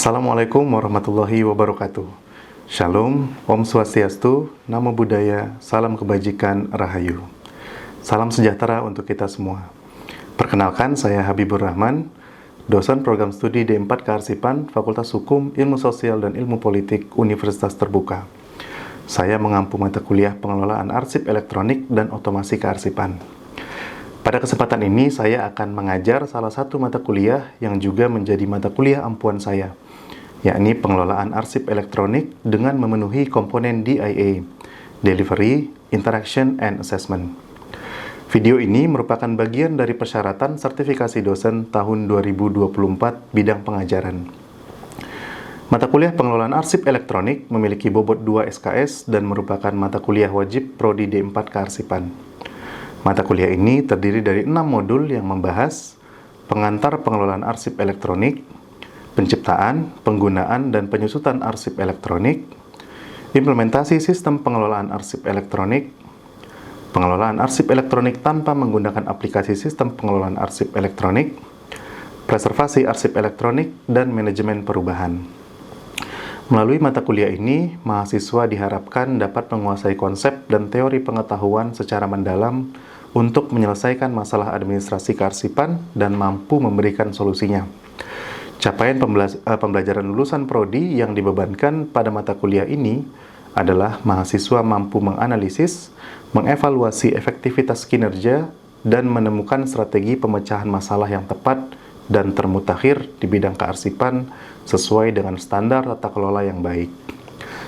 Assalamualaikum warahmatullahi wabarakatuh. Shalom, Om Swastiastu, Namo Buddhaya, Salam Kebajikan, Rahayu. Salam sejahtera untuk kita semua. Perkenalkan, saya Habibur Rahman, dosen program studi D4 Kearsipan, Fakultas Hukum, Ilmu Sosial, dan Ilmu Politik, Universitas Terbuka. Saya mengampu mata kuliah pengelolaan arsip elektronik dan otomasi kearsipan. Pada kesempatan ini, saya akan mengajar salah satu mata kuliah yang juga menjadi mata kuliah ampuan saya, yakni pengelolaan arsip elektronik dengan memenuhi komponen DIA, Delivery, Interaction, and Assessment. Video ini merupakan bagian dari persyaratan sertifikasi dosen tahun 2024 bidang pengajaran. Mata kuliah pengelolaan arsip elektronik memiliki bobot 2 SKS dan merupakan mata kuliah wajib Prodi D4 Kearsipan. Mata kuliah ini terdiri dari 6 modul yang membahas pengantar pengelolaan arsip elektronik, penciptaan, penggunaan, dan penyusutan arsip elektronik, implementasi sistem pengelolaan arsip elektronik, pengelolaan arsip elektronik tanpa menggunakan aplikasi sistem pengelolaan arsip elektronik, preservasi arsip elektronik, dan manajemen perubahan. Melalui mata kuliah ini, mahasiswa diharapkan dapat menguasai konsep dan teori pengetahuan secara mendalam untuk menyelesaikan masalah administrasi kearsipan dan mampu memberikan solusinya. Capaian pembelajaran lulusan prodi yang dibebankan pada mata kuliah ini adalah mahasiswa mampu menganalisis, mengevaluasi efektivitas kinerja, dan menemukan strategi pemecahan masalah yang tepat dan termutakhir di bidang kearsipan sesuai dengan standar tata kelola yang baik.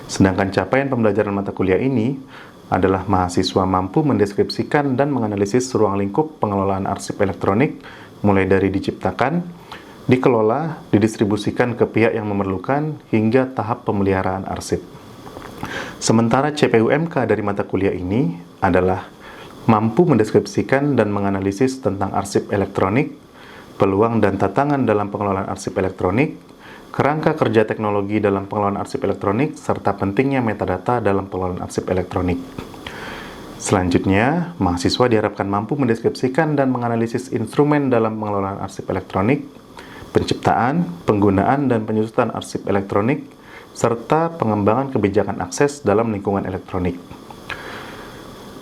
Sedangkan capaian pembelajaran mata kuliah ini adalah mahasiswa mampu mendeskripsikan dan menganalisis ruang lingkup pengelolaan arsip elektronik mulai dari diciptakan, dikelola, didistribusikan ke pihak yang memerlukan, hingga tahap pemeliharaan arsip. Sementara CPUMK dari mata kuliah ini adalah mampu mendeskripsikan dan menganalisis tentang arsip elektronik, peluang dan tantangan dalam pengelolaan arsip elektronik, kerangka kerja teknologi dalam pengelolaan arsip elektronik, serta pentingnya metadata dalam pengelolaan arsip elektronik. Selanjutnya, mahasiswa diharapkan mampu mendeskripsikan dan menganalisis instrumen dalam pengelolaan arsip elektronik, penciptaan, penggunaan, dan penyusutan arsip elektronik, serta pengembangan kebijakan akses dalam lingkungan elektronik.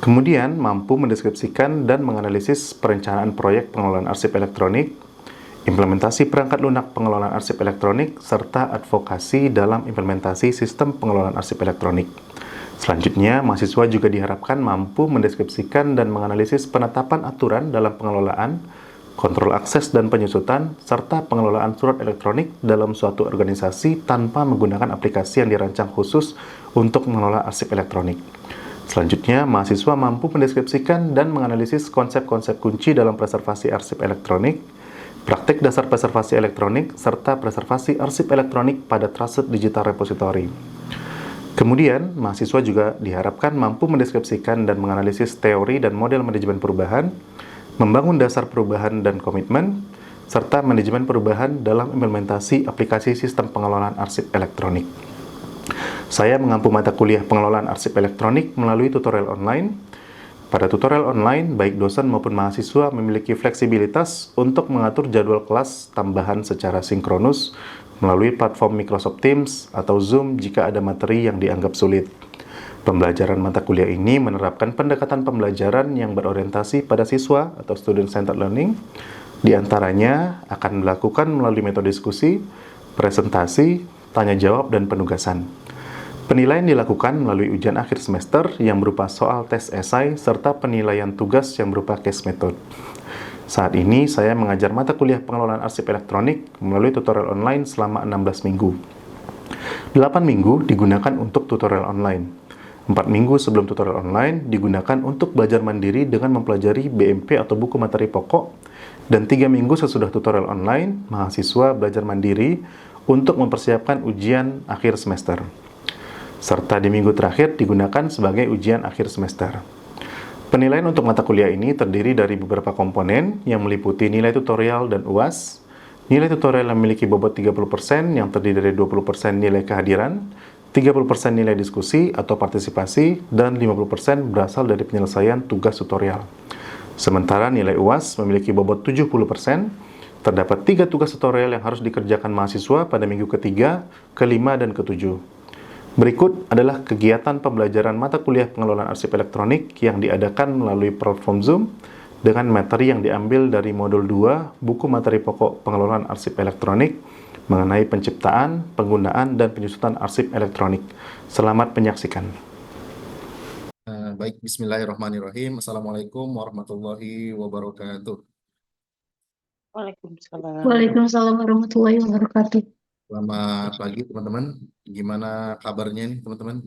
Kemudian, mampu mendeskripsikan dan menganalisis perencanaan proyek pengelolaan arsip elektronik, implementasi perangkat lunak pengelolaan arsip elektronik, serta advokasi dalam implementasi sistem pengelolaan arsip elektronik. Selanjutnya, mahasiswa juga diharapkan mampu mendeskripsikan dan menganalisis penetapan aturan dalam pengelolaan, kontrol akses dan penyusutan, serta pengelolaan surat elektronik dalam suatu organisasi tanpa menggunakan aplikasi yang dirancang khusus untuk mengelola arsip elektronik. Selanjutnya, mahasiswa mampu mendeskripsikan dan menganalisis konsep-konsep kunci dalam preservasi arsip elektronik, praktik dasar preservasi elektronik, serta preservasi arsip elektronik pada Trusted Digital Repository. Kemudian, mahasiswa juga diharapkan mampu mendeskripsikan dan menganalisis teori dan model manajemen perubahan, membangun dasar perubahan dan komitmen, serta manajemen perubahan dalam implementasi aplikasi sistem pengelolaan arsip elektronik. Saya mengampu mata kuliah pengelolaan arsip elektronik melalui tutorial online. Pada tutorial online, baik dosen maupun mahasiswa memiliki fleksibilitas untuk mengatur jadwal kelas tambahan secara sinkronus melalui platform Microsoft Teams atau Zoom jika ada materi yang dianggap sulit. Pembelajaran mata kuliah ini menerapkan pendekatan pembelajaran yang berorientasi pada siswa atau student-centered learning. Di antaranya akan dilakukan melalui metode diskusi, presentasi, tanya jawab, dan penugasan. Penilaian dilakukan melalui ujian akhir semester yang berupa soal tes esai serta penilaian tugas yang berupa case method. Saat ini saya mengajar mata kuliah pengelolaan arsip elektronik melalui tutorial online selama 16 minggu. 8 minggu digunakan untuk tutorial online. 4 minggu sebelum tutorial online digunakan untuk belajar mandiri dengan mempelajari BMP atau buku materi pokok, dan 3 minggu sesudah tutorial online, mahasiswa belajar mandiri untuk mempersiapkan ujian akhir semester. Serta di minggu terakhir digunakan sebagai ujian akhir semester. Penilaian untuk mata kuliah ini terdiri dari beberapa komponen yang meliputi nilai tutorial dan UAS. Nilai tutorial yang memiliki bobot 30% yang terdiri dari 20% nilai kehadiran, 30% nilai diskusi atau partisipasi, dan 50% berasal dari penyelesaian tugas tutorial. Sementara nilai UAS memiliki bobot 70%, Terdapat 3 tugas tutorial yang harus dikerjakan mahasiswa pada minggu ketiga, kelima, dan ketujuh. Berikut adalah kegiatan pembelajaran mata kuliah pengelolaan arsip elektronik yang diadakan melalui platform Zoom dengan materi yang diambil dari modul 2 buku materi pokok pengelolaan arsip elektronik mengenai penciptaan, penggunaan, dan penyusutan arsip elektronik. Selamat menyaksikan. Baik, bismillahirrahmanirrahim. Assalamualaikum warahmatullahi wabarakatuh. Waalaikumsalam. Waalaikumsalam warahmatullahi wabarakatuh. Selamat pagi teman-teman. Gimana kabarnya nih teman-teman?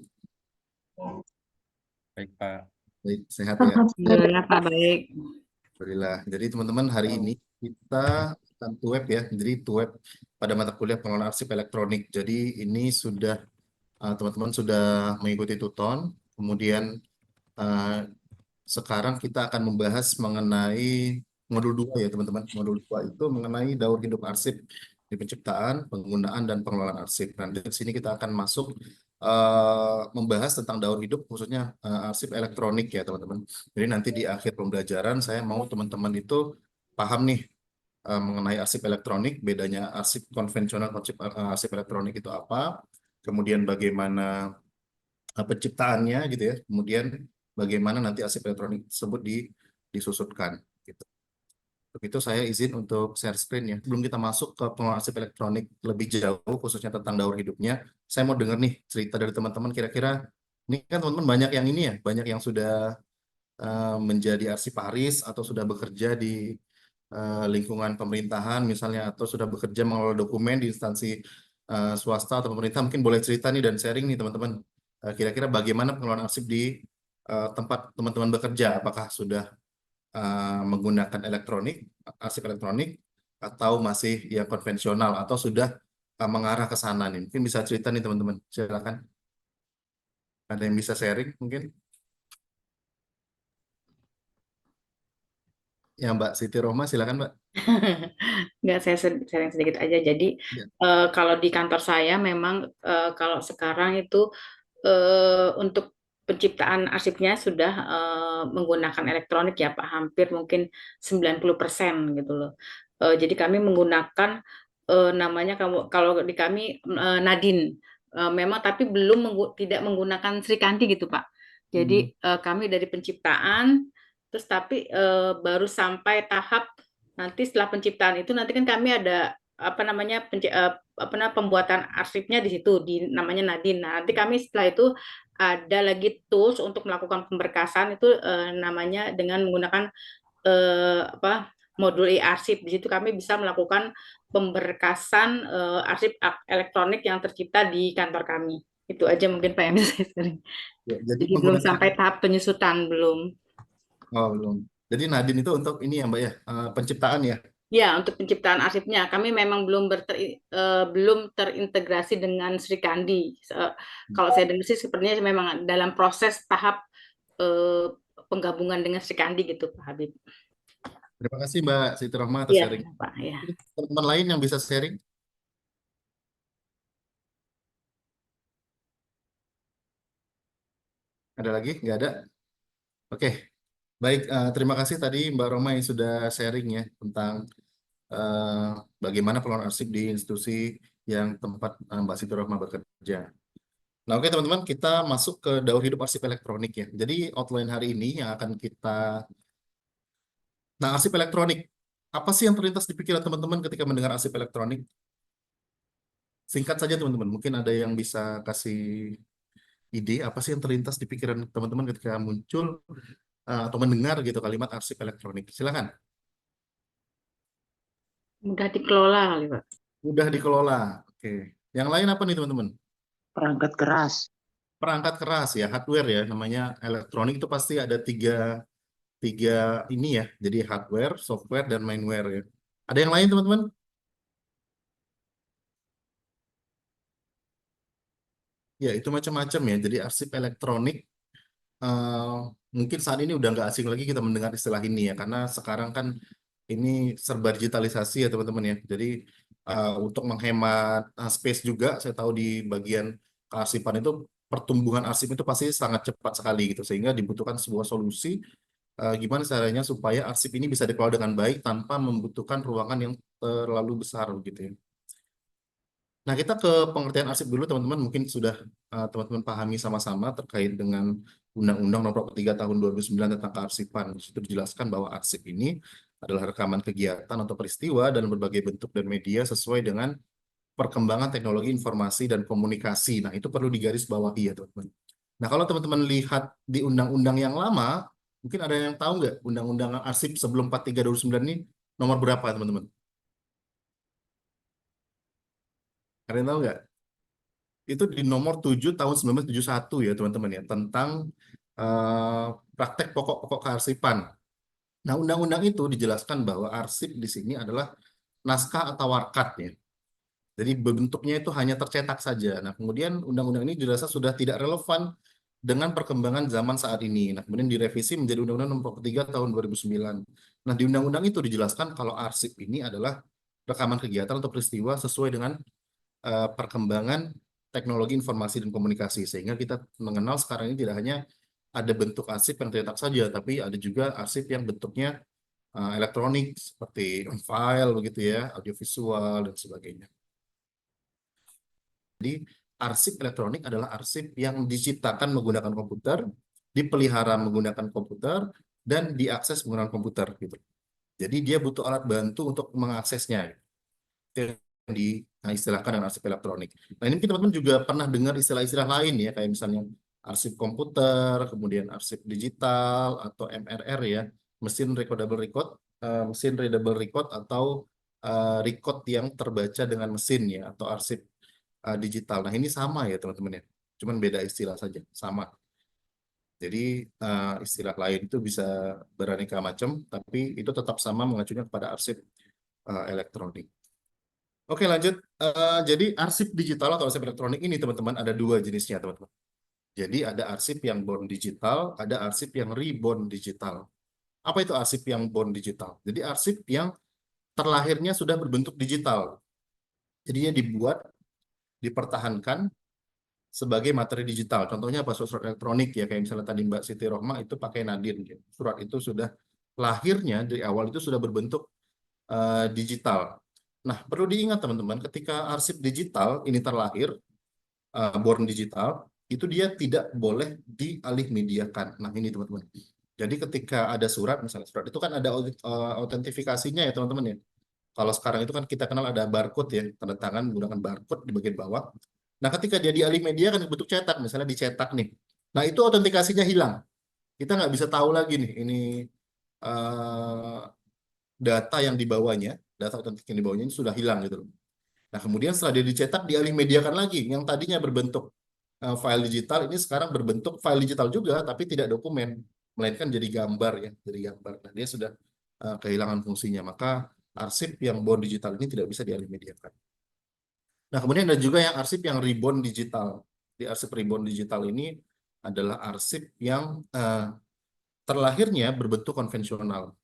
Baik, Pak. Baik, sehat ya? Alhamdulillah. Pak, baik. Alhamdulillah. Jadi teman-teman hari ini kita akan web ya. Jadi web pada mata kuliah pengelolaan arsip elektronik. Jadi ini sudah teman-teman sudah mengikuti tuton. Kemudian sekarang kita akan membahas mengenai modul 2 ya teman-teman. Modul 2 itu mengenai daur hidup arsip di penciptaan, penggunaan, dan pengelolaan arsip. Nah, di sini kita akan masuk membahas tentang daur hidup khususnya arsip elektronik ya teman-teman. Jadi nanti di akhir pembelajaran saya mau teman-teman itu paham nih mengenai arsip elektronik, bedanya arsip konvensional, arsip elektronik itu apa, kemudian bagaimana penciptaannya gitu ya, kemudian bagaimana nanti arsip elektronik tersebut disusutkan gitu. Untuk itu saya izin untuk share screen ya. Sebelum kita masuk ke pengelolaan arsip elektronik lebih jauh, khususnya tentang daur hidupnya, saya mau dengar nih cerita dari teman-teman kira-kira, ini kan teman-teman banyak yang ini ya, banyak yang sudah menjadi arsiparis atau sudah bekerja di lingkungan pemerintahan misalnya, atau sudah bekerja mengelola dokumen di instansi swasta atau pemerintah. Mungkin boleh cerita nih dan sharing nih teman-teman. Kira-kira bagaimana pengelolaan arsip di tempat teman-teman bekerja? Apakah sudah menggunakan arsip elektronik, atau masih yang konvensional, atau sudah mengarah ke sana nih? Mungkin bisa cerita nih teman-teman. Silakan. Ada yang bisa sharing mungkin? Ya Mbak Siti Rohma, silakan Mbak. Nggak, saya sharing sedikit aja. Jadi Ya. kalau di kantor saya memang kalau sekarang itu untuk penciptaan arsipnya sudah menggunakan elektronik ya Pak, hampir mungkin 90% gitu loh. Jadi kami menggunakan namanya kalau di kami Nadine. Memang tapi tidak menggunakan Sri Kandi gitu Pak. Jadi kami dari penciptaan terus tapi baru sampai tahap nanti setelah penciptaan itu nanti kan kami ada pembuatan arsipnya di situ namanya Nadine. Nah, nanti kami setelah itu ada lagi tools untuk melakukan pemberkasan itu namanya dengan menggunakan modul e-arsip. Di situ kami bisa melakukan pemberkasan arsip elektronik yang tercipta di kantor kami. Itu aja mungkin Pak yang bisa saya sharing. Ya, jadi Belum sampai tahap penyusutan, belum. Oh, belum. Jadi Nadine itu untuk ini ya Mbak ya, penciptaan ya? Ya, untuk penciptaan arsipnya kami memang belum terintegrasi dengan Sri Kandi. Kalau saya dengar sih sepertinya memang dalam proses tahap penggabungan dengan Sri Kandi gitu, Pak Habib. Terima kasih Mbak Siti Rohma atas Iya, sharing. Pak. Ya. Teman-teman lain yang bisa sharing? Ada lagi? Nggak ada? Oke, baik. Terima kasih tadi Mbak Roma yang sudah sharing ya tentang bagaimana pengelolaan arsip di institusi yang tempat Mbak Siti Rohma bekerja. Nah, oke teman-teman, kita masuk ke daur hidup arsip elektronik ya. Jadi outline hari ini yang akan kita... Nah, arsip elektronik. Apa sih yang terlintas di pikiran teman-teman ketika mendengar arsip elektronik? Singkat saja teman-teman, mungkin ada yang bisa kasih ide apa sih yang terlintas di pikiran teman-teman ketika muncul atau mendengar gitu kalimat arsip elektronik. Silakan. Mudah dikelola kali, Pak. Mudah dikelola. Oke. Yang lain apa nih teman-teman? Perangkat keras. Perangkat keras ya, hardware ya, namanya elektronik itu pasti ada tiga ini ya. Jadi hardware, software, dan mainware ya. Ada yang lain teman-teman? Ya, itu macam-macam ya. Jadi arsip elektronik mungkin saat ini udah nggak asing lagi kita mendengar istilah ini ya, karena sekarang kan ini serba digitalisasi ya teman-teman ya. Jadi untuk menghemat space juga, saya tahu di bagian kearsipan itu pertumbuhan arsip itu pasti sangat cepat sekali gitu, sehingga dibutuhkan sebuah solusi gimana caranya supaya arsip ini bisa dikelola dengan baik tanpa membutuhkan ruangan yang terlalu besar gitu ya. Nah, kita ke pengertian arsip dulu teman-teman, mungkin sudah teman-teman pahami sama-sama terkait dengan Undang-Undang Nomor 3 Tahun 2009 tentang kearsipan. Di situ dijelaskan bahwa arsip ini adalah rekaman kegiatan atau peristiwa dan berbagai bentuk dan media sesuai dengan perkembangan teknologi informasi dan komunikasi. Nah, itu perlu digarisbawahi ya teman-teman. Nah, kalau teman-teman lihat di undang-undang yang lama, mungkin ada yang tahu nggak undang-undang arsip sebelum 43 2009 ini nomor berapa teman-teman? Ada yang tahu nggak? Itu di nomor 7 tahun 1971 ya teman-teman ya, tentang eh, praktek pokok-pokok kearsipan. Nah, undang-undang itu dijelaskan bahwa arsip di sini adalah naskah atau warkat ya. Jadi bentuknya itu hanya tercetak saja. Nah, kemudian undang-undang ini dirasa sudah tidak relevan dengan perkembangan zaman saat ini. Nah, kemudian direvisi menjadi Undang-Undang Nomor 3 Tahun 2009. Nah, di undang-undang itu dijelaskan kalau arsip ini adalah rekaman kegiatan atau peristiwa sesuai dengan perkembangan teknologi informasi dan komunikasi. Sehingga kita mengenal sekarang ini tidak hanya ada bentuk arsip yang tercetak saja, tapi ada juga arsip yang bentuknya elektronik seperti file begitu ya, audiovisual dan sebagainya. Jadi arsip elektronik adalah arsip yang diciptakan menggunakan komputer, dipelihara menggunakan komputer, dan diakses menggunakan komputer gitu. Jadi dia butuh alat bantu untuk mengaksesnya. Itu yang diistilahkan dengan arsip elektronik. Nah, ini mungkin teman-teman juga pernah dengar istilah-istilah lain ya, kayak misalnya arsip komputer, kemudian arsip digital atau MRR ya, mesin readable record atau record yang terbaca dengan mesin ya, atau arsip digital. Nah, ini sama ya teman-teman ya, cuman beda istilah saja, sama. Jadi istilah lain itu bisa beraneka macam, tapi itu tetap sama mengacunya kepada arsip elektronik. Oke, lanjut. Jadi arsip digital atau arsip elektronik ini teman-teman ada dua jenisnya teman-teman. Jadi ada arsip yang born digital, ada arsip yang reborn digital. Apa itu arsip yang born digital? Jadi arsip yang terlahirnya sudah berbentuk digital. Jadinya dibuat, dipertahankan sebagai materi digital. Contohnya apa? Surat elektronik ya, kayak misalnya tadi Mbak Siti Rohma itu pakai Nadine. Gitu. Surat itu sudah lahirnya dari awal itu sudah berbentuk digital. Nah, perlu diingat teman-teman, ketika arsip digital ini terlahir, born digital, itu dia tidak boleh dialih mediakan. Nah, ini teman-teman. Jadi ketika ada surat, misalnya surat itu kan ada autentifikasinya ya teman-teman ya. Kalau sekarang itu kan kita kenal ada barcode ya, tanda tangan menggunakan barcode di bagian bawah. Nah, ketika dia dialih media kan bentuk cetak, misalnya dicetak nih. Nah, itu autentikasinya hilang. Kita nggak bisa tahu lagi nih, ini data yang dibawanya, data otentik yang dibawanya ini sudah hilang gitu loh. Nah, kemudian setelah dia dicetak, dialih mediakan lagi. Yang tadinya berbentuk file digital, ini sekarang berbentuk file digital juga, tapi tidak dokumen. Melainkan jadi gambar ya, jadi gambar. Nah, dia sudah kehilangan fungsinya. Maka arsip yang born digital ini tidak bisa dialih mediakan. Nah, kemudian ada juga yang arsip yang reborn digital. Di arsip reborn digital ini adalah arsip yang terlahirnya berbentuk konvensional.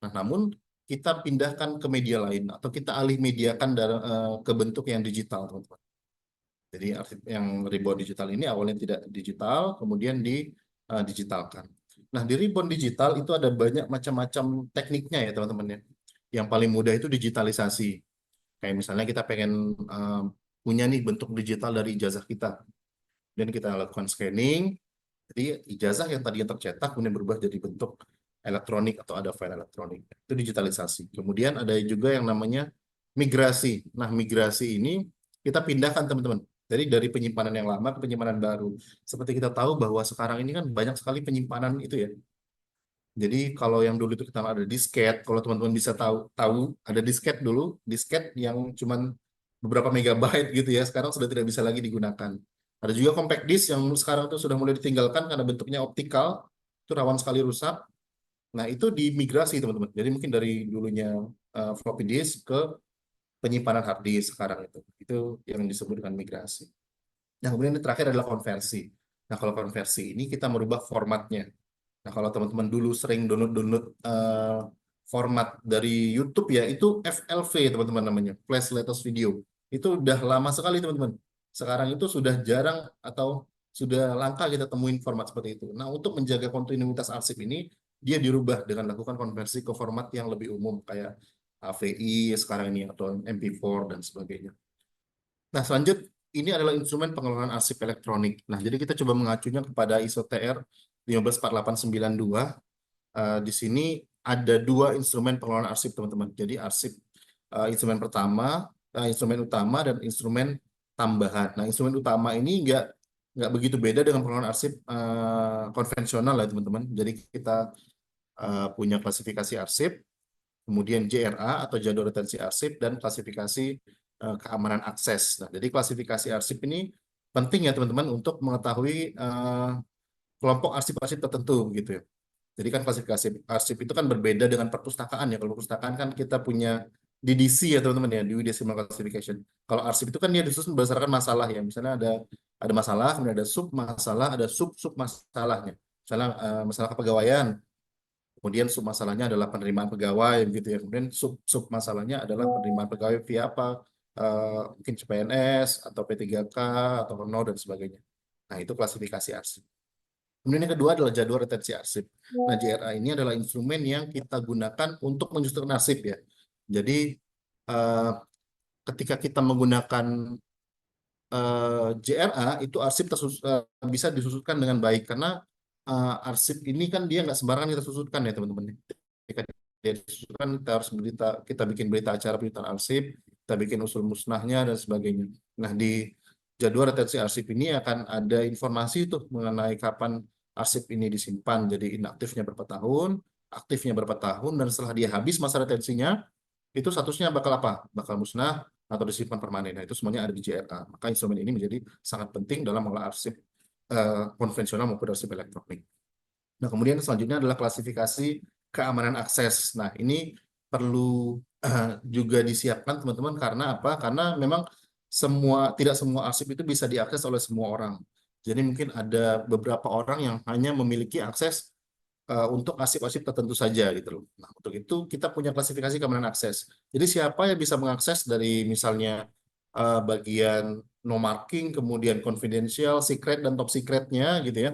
Nah, namun kita pindahkan ke media lain atau kita alih mediakan ke bentuk yang digital, teman-teman. Jadi arsip yang reborn digital ini awalnya tidak digital, kemudian digitalkan. Nah, di reborn digital itu ada banyak macam-macam tekniknya ya, teman-teman ya. Yang paling mudah itu digitalisasi. Kayak misalnya kita pengen punya nih bentuk digital dari ijazah kita. Dan kita lakukan scanning, jadi ijazah yang tadinya tercetak kemudian berubah jadi bentuk elektronik atau ada file elektronik. Itu digitalisasi. Kemudian ada juga yang namanya migrasi. Nah, migrasi ini kita pindahkan teman-teman. Jadi dari penyimpanan yang lama ke penyimpanan baru. Seperti kita tahu bahwa sekarang ini kan banyak sekali penyimpanan itu ya. Jadi kalau yang dulu itu kita ada disket, kalau teman-teman bisa tahu ada disket dulu, disket yang cuman beberapa megabyte gitu ya, sekarang sudah tidak bisa lagi digunakan. Ada juga compact disk yang sekarang itu sudah mulai ditinggalkan karena bentuknya optikal, itu rawan sekali rusak. Nah, itu dimigrasi teman-teman. Jadi mungkin dari dulunya floppy disk ke penyimpanan hard disk sekarang itu. Itu yang disebut dengan migrasi. Nah, kemudian yang terakhir adalah konversi. Nah, kalau konversi ini kita merubah formatnya. Nah, kalau teman-teman dulu sering download format dari YouTube ya, itu FLV teman-teman namanya, Flash Latest Video. Itu udah lama sekali teman-teman. Sekarang itu sudah jarang atau sudah langka kita temuin format seperti itu. Nah, untuk menjaga kontinuitas arsip ini, dia dirubah dengan lakukan konversi ke format yang lebih umum kayak AVI sekarang ini atau MP4 dan sebagainya. Nah, ini adalah instrumen pengelolaan arsip elektronik. Nah, jadi kita coba mengacunya kepada ISO TR 1548892. Di sini ada dua instrumen pengelolaan arsip, teman-teman. Jadi arsip instrumen utama dan instrumen tambahan. Nah, instrumen utama ini nggak begitu beda dengan pengelolaan arsip konvensional ya, teman-teman. Jadi kita punya klasifikasi arsip, kemudian JRA atau jadwal retensi arsip, dan klasifikasi keamanan akses. Nah, jadi klasifikasi arsip ini penting ya teman-teman untuk mengetahui kelompok arsip-arsip tertentu gitu ya. Jadi kan klasifikasi arsip itu kan berbeda dengan perpustakaan ya. Kalau perpustakaan kan kita punya DDC ya teman-teman ya, Dewey Decimal Classification. Kalau arsip itu kan dia disusun berdasarkan masalah ya. Misalnya ada masalah, kemudian ada sub masalah, ada sub masalahnya. Misalnya masalah kepegawaian, kemudian sub masalahnya adalah penerimaan pegawai gitu ya. Kemudian sub masalahnya adalah penerimaan pegawai via apa? Mungkin CPNS atau P3K atau NO dan sebagainya. Nah, itu klasifikasi arsip. Kemudian yang kedua adalah jadwal retensi arsip. Nah, JRA ini adalah instrumen yang kita gunakan untuk menyusun arsip ya. Jadi ketika kita menggunakan JRA itu arsip bisa disusutkan dengan baik karena arsip ini kan dia nggak sembarangan kita susutkan ya teman-teman. Ketika dia disusutkan kita bikin berita acara penyusutan arsip, kita bikin usul musnahnya dan sebagainya. Nah, di jadwal retensi arsip ini akan ada informasi tuh mengenai kapan arsip ini disimpan. Jadi inaktifnya berapa tahun, aktifnya berapa tahun, dan setelah dia habis masa retensinya itu statusnya bakal apa? Bakal musnah atau disimpan permanen. Nah, itu semuanya ada di JRA. Maka instrumen ini menjadi sangat penting dalam mengelola arsip konvensional maupun arsip elektronik. Tidak. Nah, kemudian selanjutnya adalah klasifikasi keamanan akses. Nah, ini perlu juga disiapkan teman-teman karena apa? Karena memang tidak semua arsip itu bisa diakses oleh semua orang. Jadi mungkin ada beberapa orang yang hanya memiliki akses untuk arsip-arsip tertentu saja gitu loh. Nah, untuk itu kita punya klasifikasi keamanan akses. Jadi siapa yang bisa mengakses dari misalnya bagian no marking, kemudian confidential, secret, dan top secretnya gitu ya.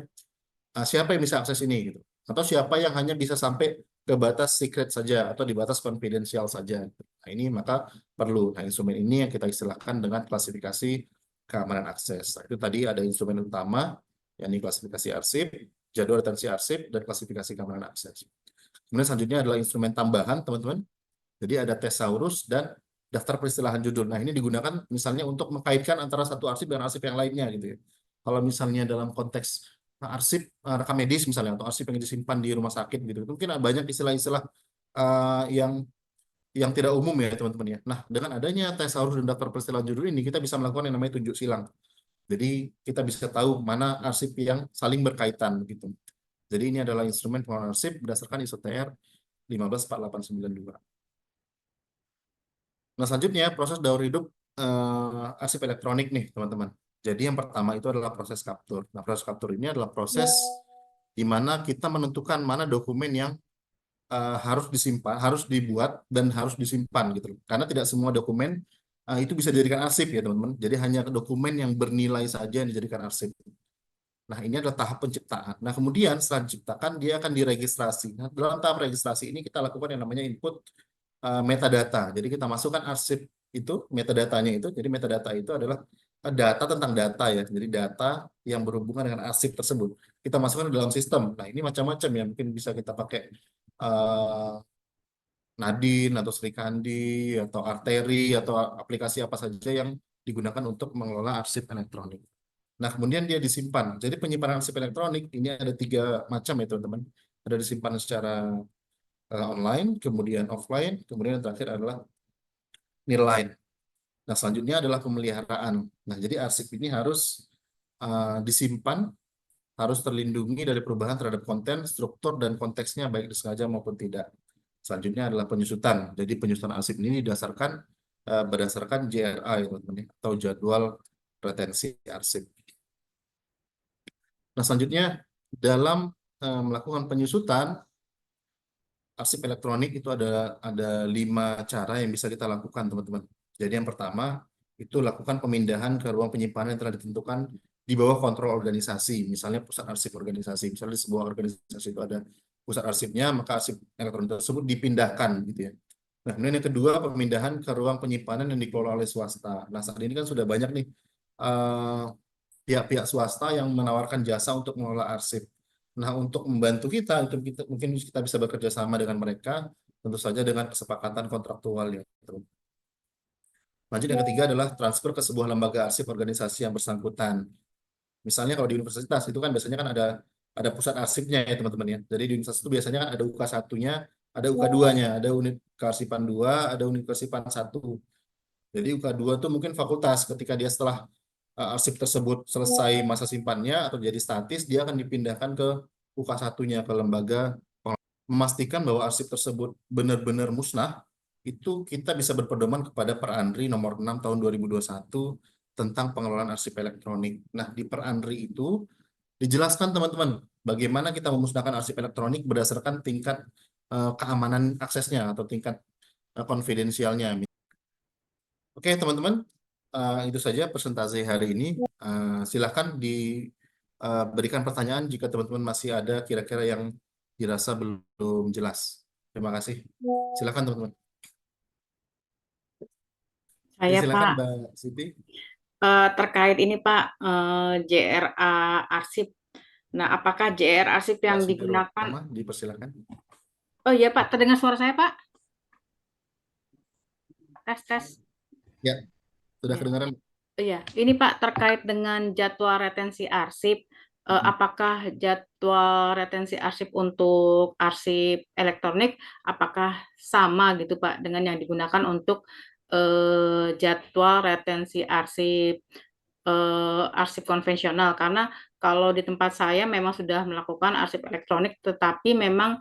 Siapa yang bisa akses ini gitu. Atau siapa yang hanya bisa sampai ke batas secret saja atau di batas confidential saja. Nah, ini maka perlu. Nah, instrumen ini yang kita istilahkan dengan klasifikasi keamanan akses. Nah, itu tadi ada instrumen utama, yakni klasifikasi arsip, jadwal retensi arsip, dan klasifikasi keamanan akses. Kemudian selanjutnya adalah instrumen tambahan, teman-teman. Jadi ada thesaurus dan daftar peristilahan judul. Nah, ini digunakan misalnya untuk mengkaitkan antara satu arsip dengan arsip yang lainnya gitu ya. Kalau misalnya dalam konteks arsip rekam medis misalnya atau arsip yang disimpan di rumah sakit gitu, mungkin banyak istilah-istilah yang tidak umum ya teman-teman ya. Nah, dengan adanya thesaurus dan daftar peristilahan judul ini kita bisa melakukan yang namanya tunjuk silang. Jadi kita bisa tahu mana arsip yang saling berkaitan gitu. Jadi ini adalah instrumen pengelolaan arsip berdasarkan ISO TR 1548892. Nah, selanjutnya proses daur hidup arsip elektronik nih teman-teman. Jadi yang pertama itu adalah proses kaptur. Nah, proses kaptur ini adalah proses di mana kita menentukan mana dokumen yang harus disimpan, harus dibuat dan harus disimpan gitu. Karena tidak semua dokumen itu bisa dijadikan arsip ya teman-teman. Jadi hanya dokumen yang bernilai saja yang dijadikan arsip. Nah, ini adalah tahap penciptaan. Nah, kemudian setelah diciptakan dia akan diregistrasi. Nah, dalam tahap registrasi ini kita lakukan yang namanya input metadata. Jadi kita masukkan arsip itu, metadatanya itu. Jadi metadata itu adalah data tentang data ya. Jadi data yang berhubungan dengan arsip tersebut. Kita masukkan ke dalam sistem. Nah, ini macam-macam ya. Mungkin bisa kita pakai Nadine atau Srikandi atau Arteri atau aplikasi apa saja yang digunakan untuk mengelola arsip elektronik. Nah, kemudian dia disimpan. Jadi penyimpanan arsip elektronik ini ada 3 macam ya teman-teman. Ada disimpan secara online, kemudian offline, kemudian yang terakhir adalah nearline. Nah, selanjutnya adalah pemeliharaan. Nah, jadi arsip ini harus disimpan, harus terlindungi dari perubahan terhadap konten, struktur, dan konteksnya baik disengaja maupun tidak. Selanjutnya adalah penyusutan. Jadi penyusutan arsip ini berdasarkan JRA ya teman-teman, atau jadwal retensi arsip. Nah, selanjutnya dalam melakukan penyusutan arsip elektronik itu ada 5 cara yang bisa kita lakukan teman-teman. Jadi yang pertama itu lakukan pemindahan ke ruang penyimpanan yang telah ditentukan di bawah kontrol organisasi. Misalnya pusat arsip organisasi. Misalnya di sebuah organisasi itu ada pusat arsipnya, maka arsip elektronik tersebut dipindahkan gitu ya. Nah, kemudian yang kedua, pemindahan ke ruang penyimpanan yang dikelola oleh swasta. Nah, saat ini kan sudah banyak nih eh, pihak-pihak swasta yang menawarkan jasa untuk mengelola arsip. Nah, untuk membantu kita, itu mungkin kita bisa bekerja sama dengan mereka, tentu saja dengan kesepakatan kontraktual ya. Lanjut yang ketiga adalah transfer ke sebuah lembaga arsip organisasi yang bersangkutan. Misalnya kalau di universitas itu kan biasanya kan ada pusat arsipnya ya teman-teman ya. Jadi di universitas itu biasanya kan ada UK satunya, ada UK 2-nya, ada unit kearsipan 2, ada unit kearsipan 1. Jadi UK 2 tuh mungkin fakultas ketika dia setelah arsip tersebut selesai masa simpannya atau jadi statis, dia akan dipindahkan ke UK satunya ke lembaga memastikan bahwa arsip tersebut benar-benar musnah. Itu kita bisa berpedoman kepada Per Andri nomor 6 tahun 2021 tentang pengelolaan arsip elektronik. Nah, di Per Andri itu dijelaskan teman-teman bagaimana kita memusnahkan arsip elektronik berdasarkan tingkat keamanan aksesnya atau tingkat konfidensialnya. Oke, teman-teman, itu saja presentasi hari ini. Silakan diberikan pertanyaan jika teman-teman masih ada kira-kira yang dirasa belum jelas. Terima kasih. Silakan teman-teman. Oke, Saya silakan Pak, Mbak Siti. terkait ini Pak, JRA arsip. Nah, apakah JR arsip Mbak yang Siti digunakan? Rohmah, dipersilakan. Oh iya Pak, terdengar suara saya Pak? Tes tes. Ya, sudah Ya. kedengaran. Iya, ini Pak terkait dengan jadwal retensi arsip. Apakah jadwal retensi arsip untuk arsip elektronik apakah sama gitu Pak dengan yang digunakan untuk jadwal retensi arsip arsip konvensional? Karena kalau di tempat saya memang sudah melakukan arsip elektronik, tetapi memang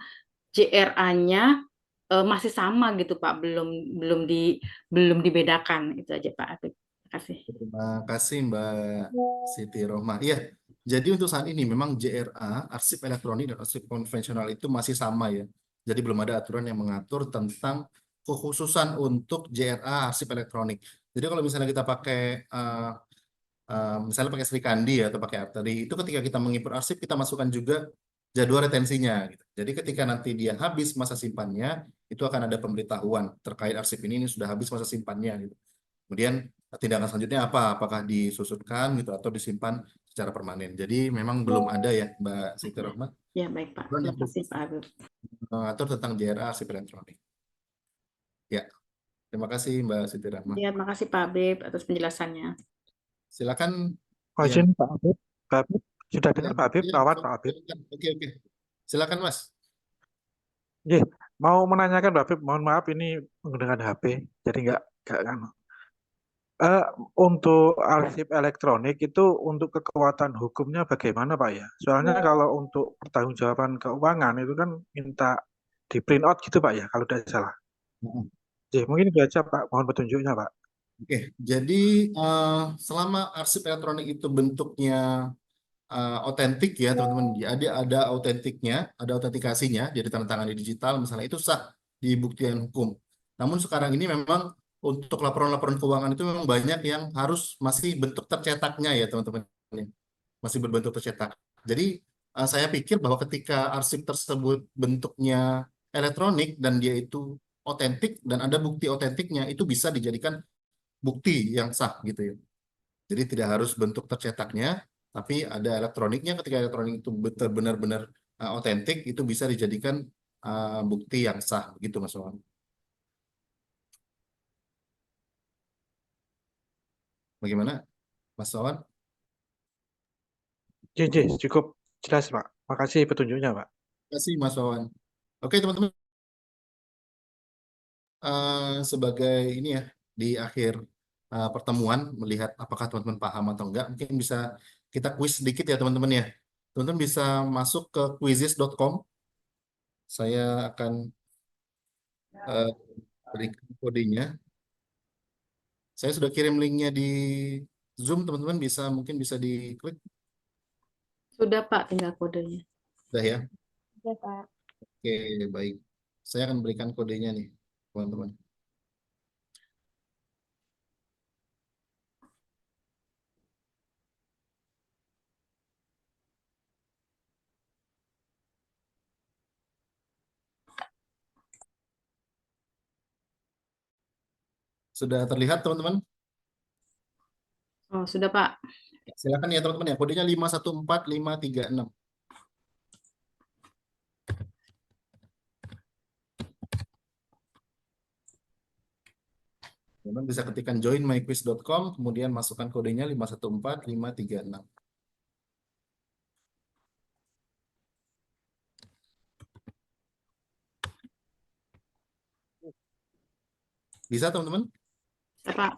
JRA-nya masih sama gitu Pak, belum dibedakan. Itu aja Pak. Terima kasih. Terima kasih Mbak Siti Rohmah. Iya, jadi untuk saat ini memang JRA, arsip elektronik dan arsip konvensional itu masih sama ya. Jadi belum ada aturan yang mengatur tentang kekhususan untuk JRA arsip elektronik. Jadi kalau misalnya kita pakai misalnya pakai Sri Kandi ya, atau pakai Arteri, itu ketika kita mengimpor arsip kita masukkan juga jadwal retensinya gitu. Jadi ketika nanti dia habis masa simpannya, itu akan ada pemberitahuan terkait arsip ini sudah habis masa simpannya gitu. Kemudian tindakan selanjutnya apa? Apakah disusutkan gitu atau disimpan secara permanen. Jadi memang belum ada ya Mbak Siti Rohmah Ya, baik Pak. aturan Terima yang kasih khusus Pak Habib. mengatur tentang JRA arsip elektronik. Ya, terima kasih Mbak Siti Rohmah. Ya, terima kasih Pak Habib atas penjelasannya. Silakan Oh, yang izin Pak Habib. Pak Habib, sudah ya, dengar Pak Habib? ya, Lawat Pak Habib. silakan. Oke, oke. Silakan Mas. Iya, mau menanyakan Pak Habib, mohon maaf ini menggunakan HP, jadi nggak kan. Untuk arsip elektronik itu untuk kekuatan hukumnya bagaimana Pak ya? Soalnya kalau untuk pertanggungjawaban keuangan itu kan minta di print out gitu Pak ya, kalau tidak salah. Ya, mungkin itu aja Pak, mohon petunjuknya Pak. Oke, jadi selama arsip elektronik itu bentuknya otentik ya teman-teman, ada autentiknya, ada autentikasinya, jadi tanda tangan di digital misalnya itu sah di buktian hukum. Namun sekarang ini memang untuk laporan-laporan keuangan itu memang banyak yang harus masih bentuk tercetaknya ya teman-teman, masih berbentuk tercetak. Jadi saya pikir bahwa ketika arsip tersebut bentuknya elektronik dan dia itu otentik dan ada bukti otentiknya, itu bisa dijadikan bukti yang sah gitu ya. Jadi tidak harus bentuk tercetaknya, tapi ada elektroniknya. Ketika elektronik itu benar-benar otentik, itu bisa dijadikan bukti yang sah, gitu Mas Wawan. Bagaimana, Mas Wawan? Iya, cukup jelas Pak. Makasih petunjuknya Pak. Terima kasih Mas Wawan. Oke teman-teman, sebagai ini ya di akhir pertemuan melihat apakah teman-teman paham atau enggak, mungkin bisa kita kuis sedikit ya teman-teman ya. Teman-teman bisa masuk ke quizzes.com. Saya akan eh, berikan kodenya. Saya sudah kirim linknya di Zoom, teman-teman mungkin bisa diklik. Sudah Pak, tinggal kodenya. Sudah ya? Ya Pak. Oke, baik. Saya akan berikan kodenya nih, teman-teman. Sudah terlihat teman-teman? Oh, sudah Pak. Silakan ya teman-teman ya. Kodenya 514536. Teman-teman bisa ketikkan joinmyquiz.com, kemudian masukkan kodenya 514536. Bisa teman-teman? Ya, Pak.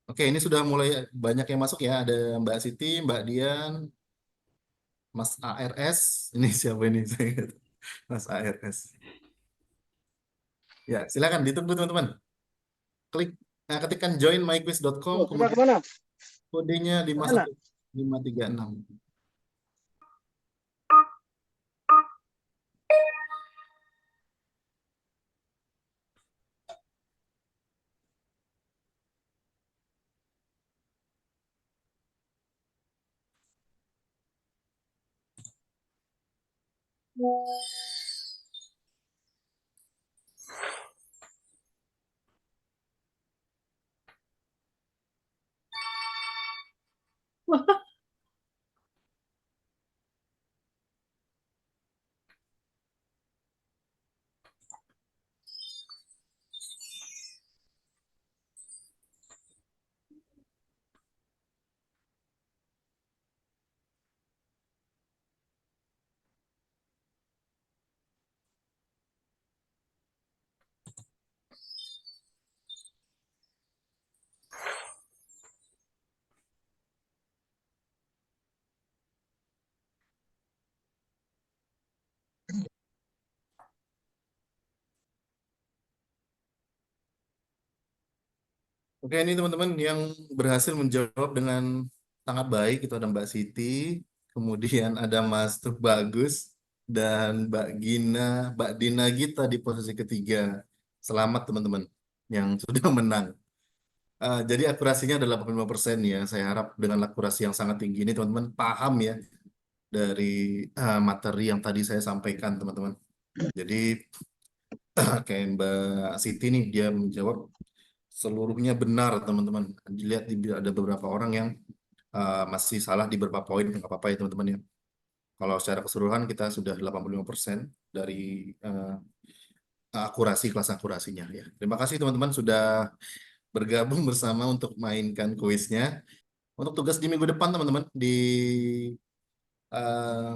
Oke, ini sudah mulai banyak yang masuk ya. Ada Mbak Siti, Mbak Dian, Mas ARS. Ini siapa ini? Mas ARS. Ya, silakan ditunggu teman-teman. Klik, ketikkan joinmyquiz.com, kemudian kodenya 514536. Oke, ini teman-teman yang berhasil menjawab dengan sangat baik itu ada Mbak Siti, kemudian ada Mas Bagus dan Mbak Dina Gita di posisi ketiga. Selamat teman-teman yang sudah menang. Jadi akurasinya adalah 85% ya. Saya harap dengan akurasi yang sangat tinggi ini teman-teman paham ya dari materi yang tadi saya sampaikan teman-teman. Jadi kayak Mbak Siti nih dia menjawab seluruhnya benar teman-teman. Dilihat ada beberapa orang yang masih salah di beberapa poin, nggak apa-apa ya teman-teman ya. Kalau secara keseluruhan kita sudah 85% dari kelas akurasinya ya. Terima kasih teman-teman sudah bergabung bersama untuk mainkan kuisnya. Untuk tugas di minggu depan teman-teman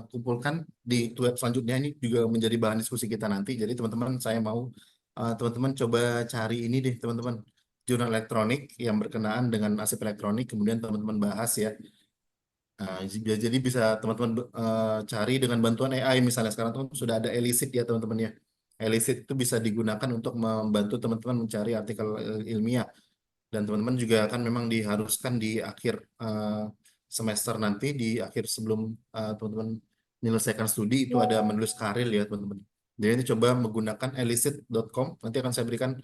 kumpulkan di web selanjutnya, ini juga menjadi bahan diskusi kita nanti. Jadi teman-teman saya mau teman-teman coba cari ini deh teman-teman, jurnal elektronik yang berkenaan dengan arsip elektronik, kemudian teman-teman bahas ya. Jadi bisa teman-teman cari dengan bantuan AI misalnya. Sekarang teman sudah ada Elicit ya teman-teman ya. Elicit itu bisa digunakan untuk membantu teman-teman mencari artikel ilmiah. Dan teman-teman juga kan memang diharuskan di akhir semester nanti, di akhir sebelum teman-teman menyelesaikan studi itu ada menulis karir ya teman-teman. Jadi ini coba menggunakan elicit.com. Nanti akan saya berikan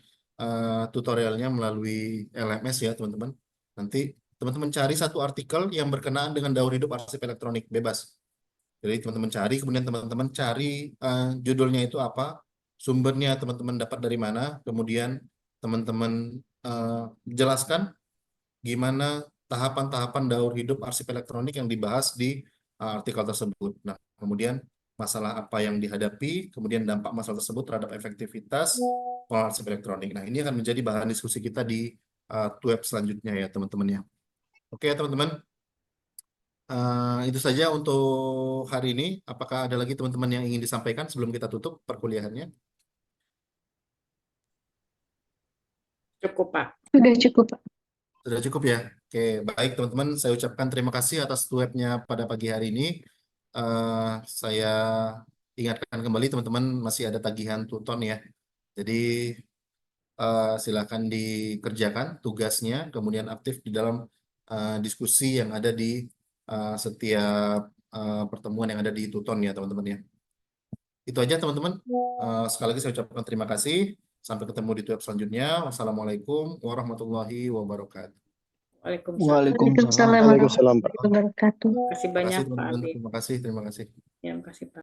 tutorialnya melalui LMS ya teman-teman. Nanti teman-teman cari satu artikel yang berkenaan dengan daur hidup arsip elektronik bebas. Jadi teman-teman cari, kemudian teman-teman cari judulnya itu apa, sumbernya teman-teman dapat dari mana, kemudian teman-teman jelaskan gimana tahapan-tahapan daur hidup arsip elektronik yang dibahas di artikel tersebut. Nah, kemudian masalah apa yang dihadapi, kemudian dampak masalah tersebut terhadap efektivitas pengelolaan arsip elektronik. Nah, ini akan menjadi bahan diskusi kita di web selanjutnya ya teman-teman ya. Oke ya teman-teman, itu saja untuk hari ini. Apakah ada lagi teman-teman yang ingin disampaikan sebelum kita tutup perkuliahannya? Cukup, Pak. Sudah cukup, Pak. Sudah cukup ya? Oke, baik teman-teman. Saya ucapkan terima kasih atas webnya pada pagi hari ini. Saya ingatkan kembali teman-teman masih ada tagihan Tuton ya. Jadi silakan dikerjakan tugasnya, kemudian aktif di dalam diskusi yang ada di setiap pertemuan yang ada di Tuton ya teman-teman ya. Itu aja teman-teman. Sekali lagi saya ucapkan terima kasih. Sampai ketemu di web selanjutnya. Wassalamualaikum warahmatullahi wabarakatuh. Waalaikumsalam. Waalaikumsalam Waalaikumsalam. warahmatullahi wabarakatuh. Terima kasih Terima banyak, kasih Pak teman-teman. Abi. Terima kasih. Ya, terima kasih, Pak.